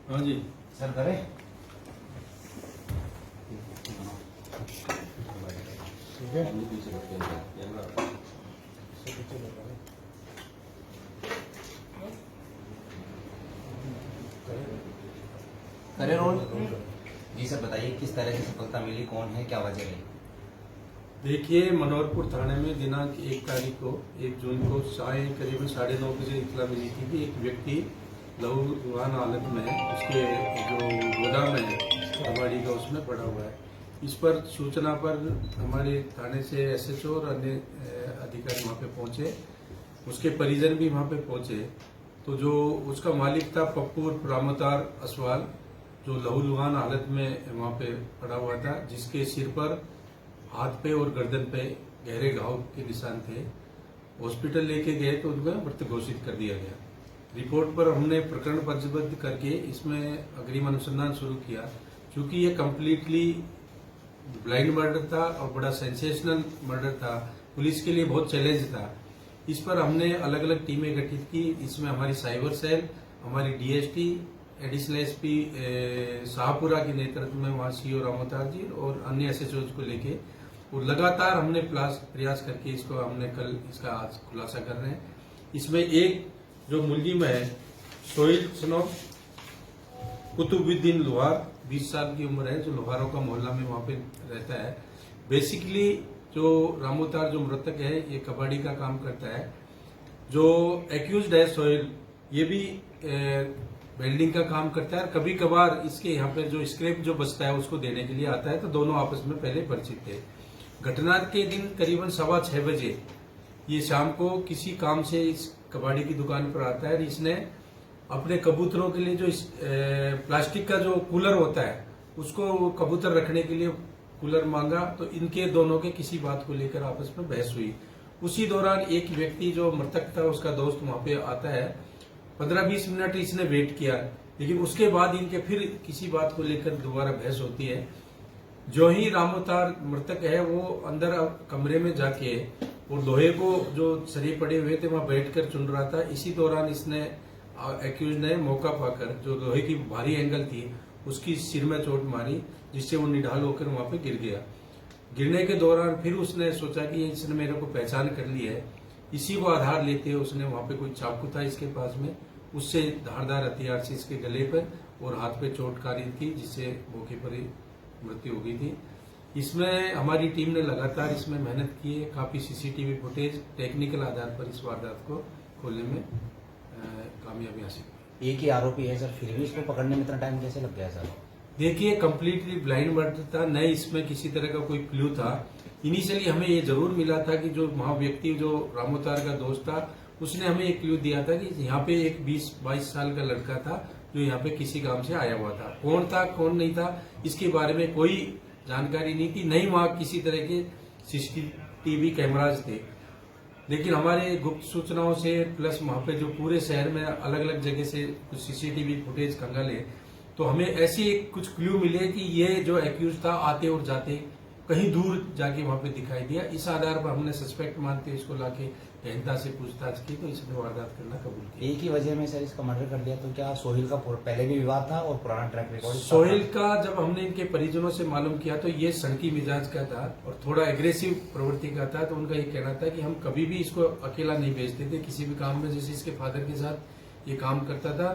हाँ जी सर करें। ठीक है। करें रोल। जी सर बताइए किस तरह से सफलता मिली, कौन है, क्या वजह रही? देखिए, मनोहरपुर थाने में दिनांक 1 तारीख को 1 जून को साय करीबन 9:30 बजे इतला मिली थी कि एक व्यक्ति लहूलुहान हालत में उसके जो गोदाम है कबाड़ी का उसमें पड़ा हुआ है। इस पर सूचना पर हमारे थाने से एसएचओ और अन्य अधिकारी वहाँ पे पहुंचे, उसके परिजन भी वहाँ पे पहुंचे। तो जो उसका मालिक था पप्पू और रामोतार असवाल, जो लहूलुहान हालत में वहाँ पे पड़ा हुआ था, जिसके सिर पर, हाथ पे और गर्दन पे गहरे घाव के निशान थे। हॉस्पिटल लेके गए तो उनको मृत घोषित कर दिया गया। रिपोर्ट पर हमने प्रकरण पंजीबद्ध करके इसमें अग्रिम अनुसंधान शुरू किया। चूंकि ये कम्प्लीटली ब्लाइंड मर्डर था और बड़ा सेंसेशनल मर्डर था, पुलिस के लिए बहुत चैलेंज था। इस पर हमने अलग अलग टीमें गठित की। इसमें हमारी साइबर सेल, हमारी डीएसटी, एडिशनल एसपी शाहपुरा के नेतृत्व में वहां सीओ रामोतार जी और अन्य एसएचओ को लेके और लगातार हमने प्रयास करके इसको हमने कल इसका आज खुलासा कर रहे हैं। इसमें एक जो मुलजिम है सोहेल सनो कुतुबुद्दीन लोहार, 20 साल की उम्र है, जो लोहारों का मोहल्ला में वहां पे रहता है। बेसिकली जो रामोतार जो मृतक है ये कबाड़ी का काम करता है। जो एक्यूज्ड है सोहेल, ये भी वेल्डिंग का काम करता है। कभी कभार इसके यहाँ पे जो स्क्रैप जो बचता है उसको देने के लिए आता है। तो दोनों आपस में पहले परिचित थे। घटना के दिन करीबन 6:15 बजे ये शाम को किसी काम से इस कबाड़ी की दुकान पर आता है। इसने अपने कबूतरों के लिए जो प्लास्टिक का जो कूलर होता है उसको कबूतर रखने के लिए कूलर मांगा। तो इनके दोनों के किसी बात को लेकर आपस में बहस हुई। उसी दौरान एक व्यक्ति जो मृतक था उसका दोस्त वहां पे आता है। 15-20 मिनट इसने वेट किया, लेकिन उसके बाद इनके फिर किसी बात को लेकर दोबारा बहस होती है। जो ही रामोतार मृतक है वो अंदर कमरे में जाके और लोहे को जो सरिये पड़े हुए थे वहां बैठकर चुन रहा था। इसी दौरान इसने एक्यूज ने मौका पाकर जो लोहे की भारी एंगल थी उसकी सिर में चोट मारी, जिससे वो निढाल होकर वहां पे गिर गया। गिरने के दौरान फिर उसने सोचा कि इसने मेरे को पहचान कर ली है। इसी को आधार लेते हुए उसने वहां पे कोई चाकू था इसके पास में, उससे धारदार हथियार से इसके गले पर और हाथ पे चोटकारी थी, जिससे मौके पर ही मृत्यु हो गई थी। इसमें हमारी टीम ने लगातार इसमें मेहनत की है। काफी सीसीटीवी फुटेज टेक्निकल आधार पर इस वारदात को खोलने में कामयाबी हासिल। एक ही आरोपी है सर, फिर भी इसको पकड़ने में इतना टाइम कैसे लग गया सर? देखिए, कम्प्लीटली ब्लाइंड मर्डर था, न इसमें किसी तरह का कोई क्लू था। इनिशियली हमें ये जरूर मिला था कि जो वहां व्यक्ति जो रामोतार का दोस्त था उसने हमें एक क्लू दिया था कि यहाँ पे एक 20-22 साल का लड़का था जो यहाँ पे किसी काम से आया हुआ था। कौन था कौन नहीं था इसके बारे में कोई जानकारी नहीं थी, नहीं वहां किसी तरह के सीसीटीवी कैमराज थे। लेकिन हमारे गुप्त सूचनाओं से प्लस वहां पे जो पूरे शहर में अलग अलग जगह से कुछ सीसीटीवी फुटेज खंगाले तो हमें ऐसी कुछ क्लू मिले कि ये जो एक्यूज था आते और जाते कहीं दूर जाके वहां पे दिखाई दिया। इस आधार पर हमने सस्पेक्ट मानते इसको लाके गहनता से पूछताछ की तो इसने वारदात करना कबूल किया। एक ही वजह में सर इसका मर्डर कर दिया, तो क्या सोहेल का पहले भी विवाद था और पुराना ट्रैक रिकॉर्ड? सोहेल का जब हमने इनके परिजनों से मालूम किया तो ये सनकी मिजाज का था और थोड़ा एग्रेसिव प्रवृत्ति का था। तो उनका ये कहना था कि हम कभी भी इसको अकेला नहीं भेजते थे किसी भी काम में। जैसे इसके फादर के साथ ये काम करता था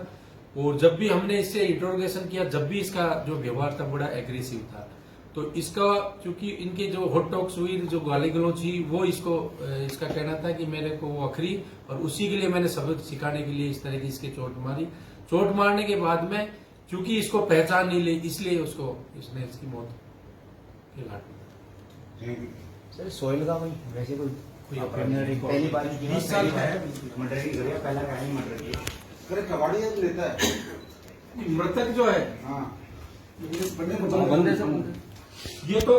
और जब भी हमने इससे इंट्रोगेशन किया जब भी इसका जो व्यवहार था बड़ा एग्रेसिव था। तो इसका चूंकि इनके जो हॉट टॉक्स हुई, जो गाली गलौज हुई, वो इसका कहना था कि मेरे को वो अखरी और उसी के लिए मैंने सबक सिखाने के लिए इस तरह की इसके चोट मारी। चोट मारने के बाद में चूंकि इसको पहचान नहीं ली इसलिए इसने इसकी मौत के घाट में। सर सोहेल का कोई वैसे कोई पहली बार 20 साल का है, मर्डर की गई, पहला कहीं मर्डर की कबाड़ी लेता है मृतक जो है हाँ बंदे से ये तो